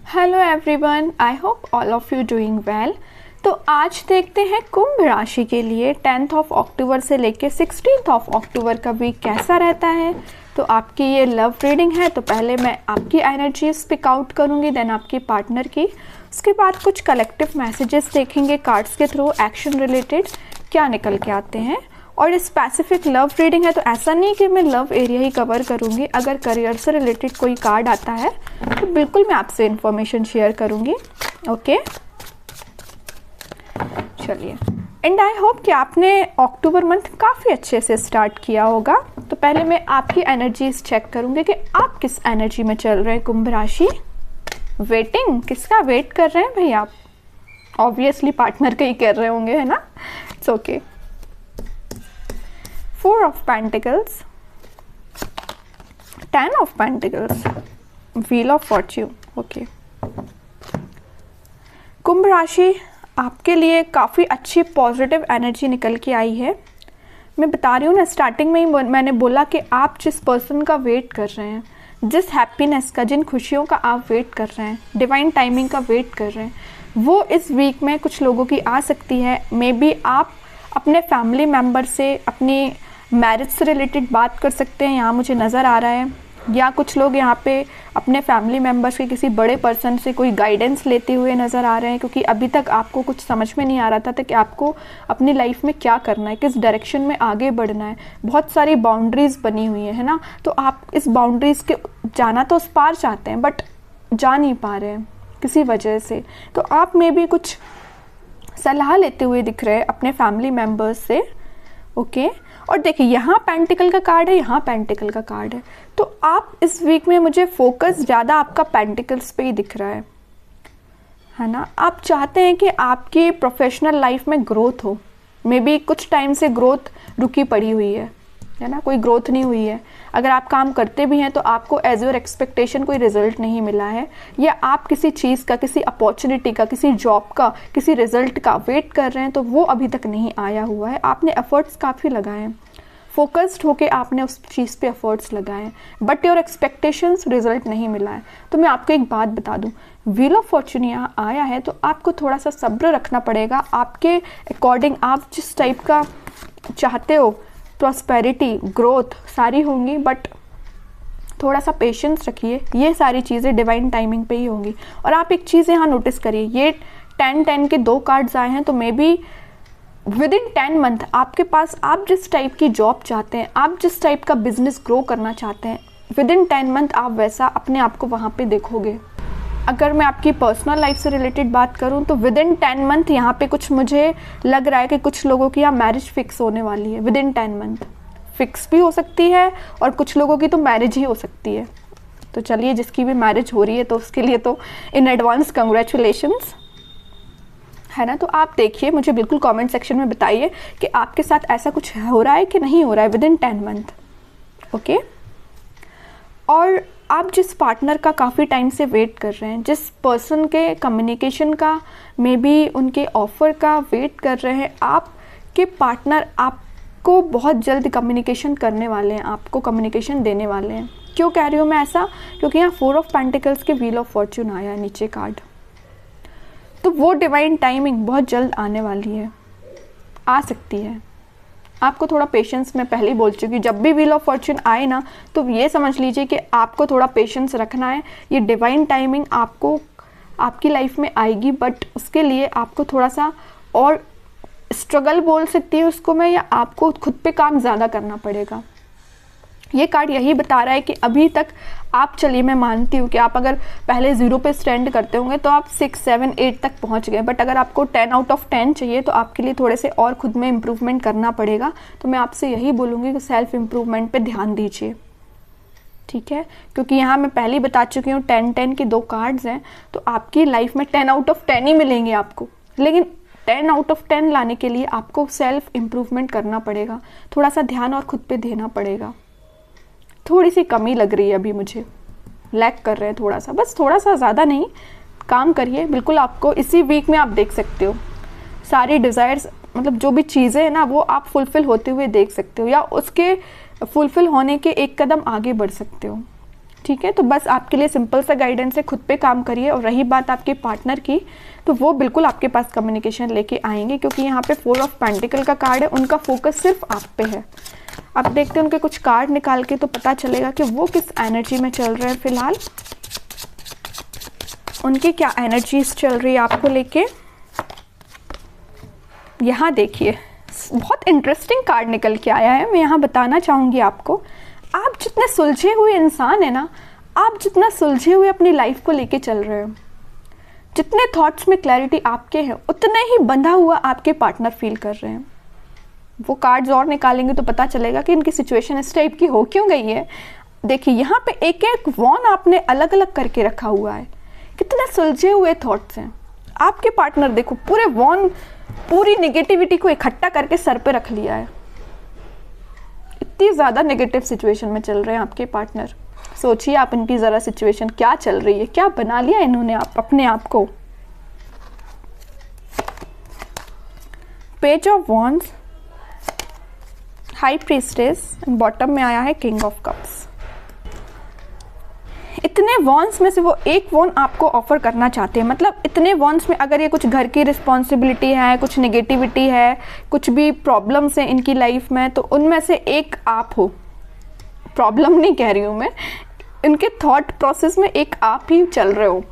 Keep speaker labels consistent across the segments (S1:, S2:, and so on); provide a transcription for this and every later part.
S1: Hello everyone, I hope all of you doing well. तो आज देखते हैं कुंभ राशि के लिए 10th ऑफ अक्टूबर से लेके 16th ऑफ अक्टूबर का वीक कैसा रहता है। तो आपकी ये लव रीडिंग है, तो पहले मैं आपकी एनर्जीज पिक आउट करूँगी, देन आपकी पार्टनर की, उसके बाद कुछ कलेक्टिव मैसेजेस देखेंगे कार्ड्स के थ्रू एक्शन रिलेटेड क्या निकल के आते हैं। और स्पेसिफिक लव रीडिंग है, तो ऐसा नहीं कि मैं लव एरिया ही कवर करूँगी। अगर करियर से रिलेटेड कोई कार्ड आता है तो बिल्कुल मैं आपसे इन्फॉर्मेशन शेयर करूँगी। ओके, चलिए। एंड आई होप कि आपने अक्टूबर मंथ काफ़ी अच्छे से स्टार्ट किया होगा। तो पहले मैं आपकी एनर्जीज चेक करूँगी कि आप किस एनर्जी में चल रहे हैं। कुंभ राशि, वेटिंग, किसका वेट कर रहे हैं भाई आप? ऑब्वियसली पार्टनर का ही कर रहे होंगे, है ना? It's okay. 4 of Pentacles, 10 of Pentacles, Wheel of Fortune। Okay, Kumbh राशि, आपके लिए काफ़ी अच्छी पॉजिटिव एनर्जी निकल के आई है। मैं बता रही हूँ ना, स्टार्टिंग में ही मैंने बोला कि आप जिस पर्सन का वेट कर रहे हैं, जिस हैप्पीनेस का, जिन खुशियों का आप वेट कर रहे हैं, डिवाइन टाइमिंग का वेट कर रहे हैं, वो इस वीक में कुछ लोगों की आ सकती है। मे बी आप अपने फैमिली मेम्बर से अपनी मैरिज से रिलेटेड बात कर सकते हैं, यहाँ मुझे नज़र आ रहा है। या कुछ लोग यहाँ पे अपने फैमिली मेम्बर्स के किसी बड़े पर्सन से कोई गाइडेंस लेते हुए नज़र आ रहे हैं, क्योंकि अभी तक आपको कुछ समझ में नहीं आ रहा था कि आपको अपनी लाइफ में क्या करना है, किस डायरेक्शन में आगे बढ़ना है। बहुत सारी बाउंड्रीज़ बनी हुई है ना, तो आप इस बाउंड्रीज़ के जाना तो उस पार चाहते हैं, बट जा नहीं पा रहे हैं किसी वजह से। तो आप में भी कुछ सलाह लेते हुए दिख रहे हैं अपने फैमिली मेम्बर्स से। ओके, और देखिए यहाँ पेंटिकल का कार्ड है, यहाँ पेंटिकल का कार्ड है। तो आप इस वीक में, मुझे फोकस ज़्यादा आपका पेंटिकल्स पे ही दिख रहा है ना? आप चाहते हैं कि आपकी प्रोफेशनल लाइफ में ग्रोथ हो। मे बी कुछ टाइम से ग्रोथ रुकी पड़ी हुई है ना, कोई ग्रोथ नहीं हुई है। अगर आप काम करते भी हैं तो आपको एज योर एक्सपेक्टेशन कोई रिजल्ट नहीं मिला है, या आप किसी चीज़ का, किसी अपॉर्चुनिटी का, किसी जॉब का, किसी रिजल्ट का वेट कर रहे हैं, तो वो अभी तक नहीं आया हुआ है। आपने एफर्ट्स काफ़ी लगाए हैं, फोकस्ड होके आपने उस चीज़ पे एफर्ट्स लगाए हैं, बट योर एक्सपेक्टेशंस रिजल्ट नहीं मिला है। तो मैं आपको एक बात बता दूं, व्हील ऑफ फॉर्चून यहाँ आया है, तो आपको थोड़ा सा सब्र रखना पड़ेगा। आपके अकॉर्डिंग आप जिस टाइप का चाहते हो, प्रॉस्पेरिटी, ग्रोथ सारी होंगी, बट थोड़ा सा पेशेंस रखिए। ये सारी चीज़ें डिवाइन टाइमिंग पे ही होंगी। और आप एक चीज़ यहाँ नोटिस करिए, ये 10-10 के 2 कार्ड्स आए हैं, तो may be with in 10 month आपके पास, आप जिस टाइप की जॉब चाहते हैं, आप जिस टाइप का बिजनेस ग्रो करना चाहते हैं, विद इन 10 मंथ आप वैसा अपने आप को वहाँ पे देखोगे। अगर मैं आपकी पर्सनल लाइफ से रिलेटेड बात करूं, तो विद इन 10 मंथ यहाँ पे कुछ मुझे लग रहा है कि कुछ लोगों की यहाँ मैरिज फिक्स होने वाली है। विद इन 10 मंथ फिक्स भी हो सकती है, और कुछ लोगों की तो मैरिज ही हो सकती है। तो चलिए, जिसकी भी मैरिज हो रही है तो उसके लिए तो इन एडवांस कंग्रेचुलेशंस, है ना? तो आप देखिए, मुझे बिल्कुल कमेंट सेक्शन में बताइए कि आपके साथ ऐसा कुछ हो रहा है कि नहीं हो रहा है विद इन 10 मंथ। ओके, और आप जिस पार्टनर का काफ़ी टाइम से वेट कर रहे हैं, जिस पर्सन के कम्युनिकेशन का, मे बी उनके ऑफ़र का वेट कर रहे हैं, आपके पार्टनर आपको बहुत जल्द कम्युनिकेशन करने वाले हैं, आपको कम्युनिकेशन देने वाले हैं। क्यों कह रही हूँ मैं ऐसा? क्योंकि यहाँ 4 ऑफ पेंटिकल्स के व्हील ऑफ फॉर्चून आया है नीचे कार्ड। तो वो डिवाइन टाइमिंग बहुत जल्द आने वाली है, आ सकती है। आपको थोड़ा पेशेंस, मैं पहले ही बोल चुकी हूँ, जब भी व्हील ऑफ फॉर्चून आए ना, तो ये समझ लीजिए कि आपको थोड़ा पेशेंस रखना है। ये डिवाइन टाइमिंग आपको आपकी लाइफ में आएगी, बट उसके लिए आपको थोड़ा सा और स्ट्रगल बोल सकती है उसको मैं, या आपको खुद पे काम ज़्यादा करना पड़ेगा। ये कार्ड यही बता रहा है कि अभी तक आप, चलिए मैं मानती हूँ कि आप अगर पहले 0 पे स्टैंड करते होंगे तो आप 6, 7, 8 तक पहुँच गए, बट अगर आपको 10 आउट ऑफ 10 चाहिए तो आपके लिए थोड़े से और खुद में इम्प्रूवमेंट करना पड़ेगा। तो मैं आपसे यही बोलूँगी कि सेल्फ इम्प्रूवमेंट पे ध्यान दीजिए, ठीक है? क्योंकि यहाँ मैं पहले ही बता चुकी हूँ, 10-10 के 2 कार्ड्स हैं, तो आपकी लाइफ में 10 आउट ऑफ 10 ही मिलेंगे आपको, लेकिन 10 आउट ऑफ 10 लाने के लिए आपको सेल्फ इम्प्रूवमेंट करना पड़ेगा, थोड़ा सा ध्यान और खुद पे देना पड़ेगा। थोड़ी सी कमी लग रही है अभी, मुझे लैक कर रहे हैं थोड़ा सा, बस थोड़ा सा, ज़्यादा नहीं। काम करिए, बिल्कुल आपको इसी वीक में आप देख सकते हो सारी डिज़ायर्स, मतलब जो भी चीज़ें हैं ना, वो आप फुलफ़िल होते हुए देख सकते हो, या उसके फुलफ़िल होने के एक कदम आगे बढ़ सकते हो। ठीक है। तो बस आपके लिए सिंपल सा गाइडेंस है, खुद पे काम करिए। और रही बात आपके पार्टनर की, तो वो बिल्कुल आपके पास कम्युनिकेशन लेके आएंगे, क्योंकि यहाँ पे 4 ऑफ पेंटिकल का कार्ड है, उनका फोकस सिर्फ आप पे है। अब देखते हैं उनके कुछ कार्ड निकाल के, तो पता चलेगा कि वो किस एनर्जी में चल रहे हैं फिलहाल, उनकी क्या एनर्जीज चल रही है आपको लेके। यहाँ देखिए बहुत इंटरेस्टिंग कार्ड निकल के आया है, मैं यहाँ बताना चाहूँगी आपको। आप जितने सुलझे हुए इंसान है ना, आप जितना सुलझे हुए अपनी लाइफ को लेके चल रहे हो, जितने थॉट्स में क्लैरिटी आपके हैं, उतने ही बंधा हुआ आपके पार्टनर फील कर रहे हैं। वो कार्ड्स और निकालेंगे तो पता चलेगा कि इनकी सिचुएशन इस टाइप की हो क्यों गई है। देखिए यहाँ पे एक एक वॉन आपने अलग अलग करके रखा हुआ है, कितने सुलझे हुए थॉट्स हैं आपके पार्टनर। देखो पूरे वॉन, पूरी नेगेटिविटी को इकट्ठा करके सर पे रख लिया है। इतनी ज़्यादा नेगेटिव सिचुएशन में चल रहे हैं आपके पार्टनर। सोचिए आप इनकी ज़रा सिचुएशन क्या चल रही है, क्या बना लिया इन्होंने अपने आप को। Page of wands, high priestess, bottom में आया है किंग ऑफ कप्स। इतने वॉन्स में से वो एक वॉन आपको ऑफर करना चाहते हैं। मतलब इतने वॉन्स में अगर ये कुछ घर की रिस्पॉन्सिबिलिटी है, कुछ नेगेटिविटी है, कुछ भी प्रॉब्लम्स हैं इनकी लाइफ में, तो उनमें से एक आप हो। प्रॉब्लम नहीं कह रही हूँ मैं, इनके थॉट प्रोसेस में एक आप ही चल रहे हो,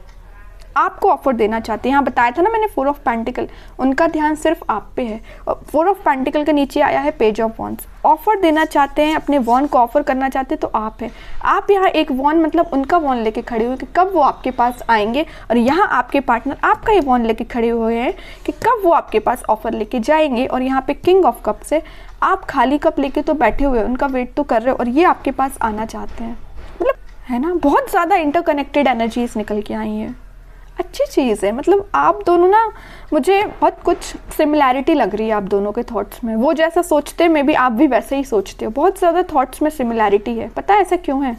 S1: आपको ऑफर देना चाहते हैं। यहाँ बताया था ना मैंने 4 ऑफ पेंटिकल, उनका ध्यान सिर्फ आप पे है। और 4 ऑफ पेंटिकल के नीचे आया है पेज ऑफ वॉन्ड्स। ऑफर देना चाहते हैं, अपने वॉन को ऑफर करना चाहते हैं, तो आप हैं। आप यहाँ एक वॉन मतलब उनका वॉन लेके खड़े हुए कि कब वो आपके पास आएंगे, और यहाँ आपके पार्टनर आपका ये वॉन लेके खड़े हुए हैं कि कब वो आपके पास ऑफर लेके जाएंगे। और यहाँ पे किंग ऑफ कप से आप खाली कप लेके तो बैठे हुए, उनका वेट तो कर रहे हो, और ये आपके पास आना चाहते हैं। मतलब है ना, बहुत ज़्यादा इंटरकनेक्टेड एनर्जीज निकल के आई हैं। अच्छी चीज़ है। मतलब आप दोनों ना, मुझे बहुत कुछ सिमिलैरिटी लग रही है आप दोनों के थॉट्स में। वो जैसा सोचते हैं मे बी आप भी वैसे ही सोचते हो। बहुत ज़्यादा थॉट्स में सिमिलैरिटी है। पता है ऐसा क्यों है?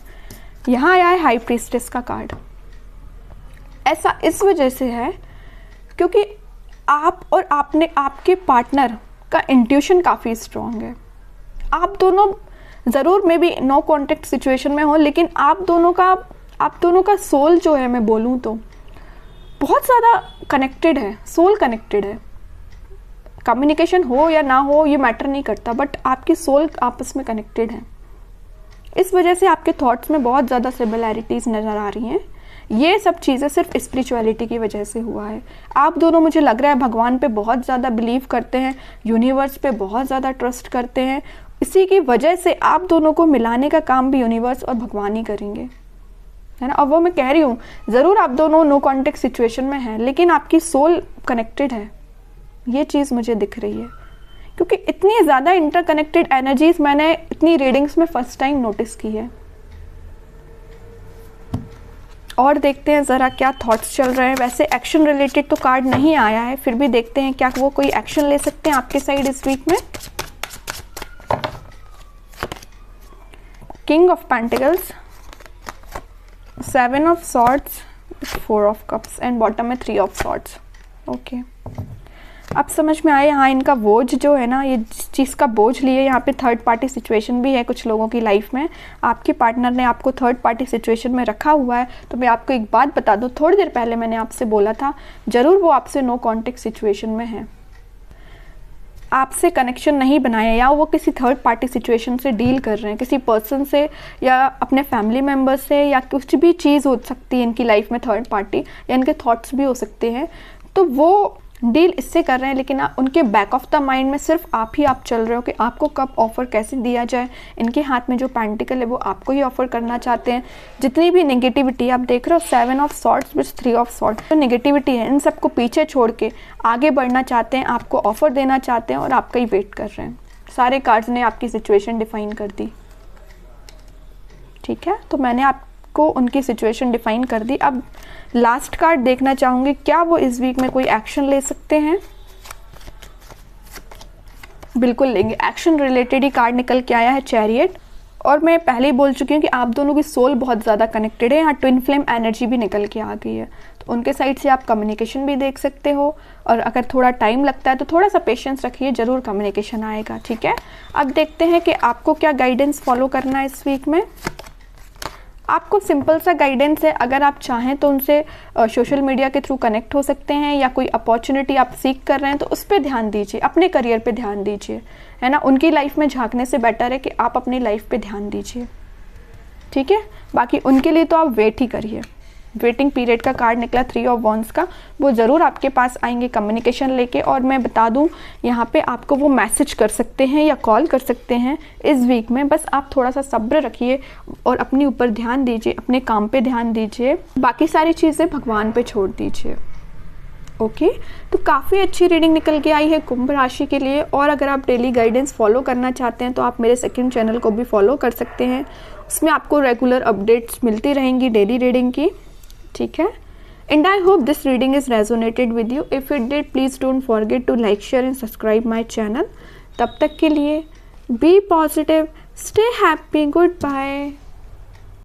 S1: यहाँ आया है हाई प्रीस्टेस का कार्ड। ऐसा इस वजह से है क्योंकि आप और आपके पार्टनर का इंट्यूशन काफ़ी स्ट्रॉन्ग है। आप दोनों ज़रूर maybe no contact situation में हो, लेकिन आप दोनों का सोल जो है, मैं बोलूँ तो बहुत ज़्यादा कनेक्टेड है। सोल कनेक्टेड है। कम्युनिकेशन हो या ना हो ये मैटर नहीं करता, बट आपकी सोल आपस में कनेक्टेड है। इस वजह से आपके थॉट्स में बहुत ज़्यादा सिमिलैरिटीज़ नज़र आ रही हैं। ये सब चीज़ें सिर्फ स्पिरिचुअलिटी की वजह से हुआ है। आप दोनों, मुझे लग रहा है, भगवान पे बहुत ज़्यादा बिलीव करते हैं, यूनिवर्स पे बहुत ज़्यादा ट्रस्ट करते हैं। इसी की वजह से आप दोनों को मिलाने का काम भी यूनिवर्स और भगवान ही करेंगे, है ना। और वो मैं कह रही हूँ, ज़रूर आप दोनों नो कॉन्टेक्ट सिचुएशन में हैं, लेकिन आपकी सोल कनेक्टेड है। ये चीज़ मुझे दिख रही है, क्योंकि इतनी ज़्यादा इंटरकनेक्टेड एनर्जीज मैंने इतनी रीडिंग्स में फर्स्ट टाइम नोटिस की है। और देखते हैं ज़रा क्या थॉट्स चल रहे हैं। वैसे एक्शन रिलेटेड तो कार्ड नहीं आया है, फिर भी देखते हैं क्या वो कोई एक्शन ले सकते हैं आपके साइड इस वीक में। King of pentacles, 7 of swords, 4 of cups and bottom में 3 ऑफ सॉर्ड्स। ओके, अब समझ में आया। हाँ, इनका बोझ जो है ना, ये जिस चीज़ का बोझ लिए, यहाँ पे थर्ड पार्टी सिचुएशन भी है कुछ लोगों की लाइफ में। आपके पार्टनर ने आपको थर्ड पार्टी सिचुएशन में रखा हुआ है। तो मैं आपको एक बात बता दूँ, थोड़ी देर पहले मैंने आपसे बोला था, ज़रूर वो आपसे नो कॉन्टेक्ट सिचुएशन में है, आपसे कनेक्शन नहीं बनाया, या वो किसी थर्ड पार्टी सिचुएशन से डील कर रहे हैं, किसी पर्सन से या अपने फैमिली मेम्बर से, या कुछ भी चीज़ हो सकती है इनकी लाइफ में थर्ड पार्टी, या इनके थॉट्स भी हो सकते हैं। तो वो डील इससे कर रहे हैं, लेकिन उनके बैक ऑफ द माइंड में सिर्फ आप ही आप चल रहे हो कि आपको कब ऑफ़र कैसे दिया जाए। इनके हाथ में जो पेंटिकल है वो आपको ही ऑफ़र करना चाहते हैं। जितनी भी नेगेटिविटी आप देख रहे हो, 7 of swords with 3 of swords, जो नेगेटिविटी है इन सबको पीछे छोड़ के आगे बढ़ना चाहते हैं, आपको ऑफ़र देना चाहते हैं, और आपका ही वेट कर रहे हैं। सारे कार्ड्स ने आपकी सिचुएशन डिफाइन कर दी। ठीक है, तो मैंने आपको उनकी सिचुएशन डिफाइन कर दी। अब लास्ट कार्ड देखना चाहूँगी, क्या वो इस वीक में कोई एक्शन ले सकते हैं? बिल्कुल लेंगे। एक्शन रिलेटेड ही कार्ड निकल के आया है, चैरियट। और मैं पहले ही बोल चुकी हूँ कि आप दोनों की सोल बहुत ज़्यादा कनेक्टेड है। यहाँ ट्विन फ्लेम एनर्जी भी निकल के आ गई है, तो उनके साइड से आप कम्युनिकेशन भी देख सकते हो। और अगर थोड़ा टाइम लगता है तो थोड़ा सा पेशेंस रखिए, ज़रूर कम्युनिकेशन आएगा। ठीक है, अब देखते हैं कि आपको क्या गाइडेंस फॉलो करना है इस वीक में। आपको सिंपल सा गाइडेंस है, अगर आप चाहें तो उनसे सोशल मीडिया के थ्रू कनेक्ट हो सकते हैं, या कोई अपॉर्चुनिटी आप सीख कर रहे हैं तो उस पर ध्यान दीजिए, अपने करियर पे ध्यान दीजिए, है ना। उनकी लाइफ में झांकने से बेटर है कि आप अपनी लाइफ पे ध्यान दीजिए, ठीक है। बाकी उनके लिए तो आप वेट ही करिए। वेटिंग पीरियड का कार्ड निकला 3 ऑफ वॉन्ड्स का, वो ज़रूर आपके पास आएंगे कम्युनिकेशन लेके। और मैं बता दूं यहाँ पे आपको वो मैसेज कर सकते हैं या कॉल कर सकते हैं इस वीक में। बस आप थोड़ा सा सब्र रखिए और अपने ऊपर ध्यान दीजिए, अपने काम पे ध्यान दीजिए, बाकी सारी चीज़ें भगवान पे छोड़ दीजिए। ओके तो काफ़ी अच्छी रीडिंग निकल के आई है कुंभ राशि के लिए। और अगर आप डेली गाइडेंस फॉलो करना चाहते हैं तो आप मेरे सेकंड चैनल को भी फॉलो कर सकते हैं, उसमें आपको रेगुलर अपडेट्स मिलती रहेंगी डेली रीडिंग की, ठीक है। And I hope this reading is resonated with you. If it did please don't forget to like, share and subscribe my channel. तब तक के लिए be positive, stay happy, good bye.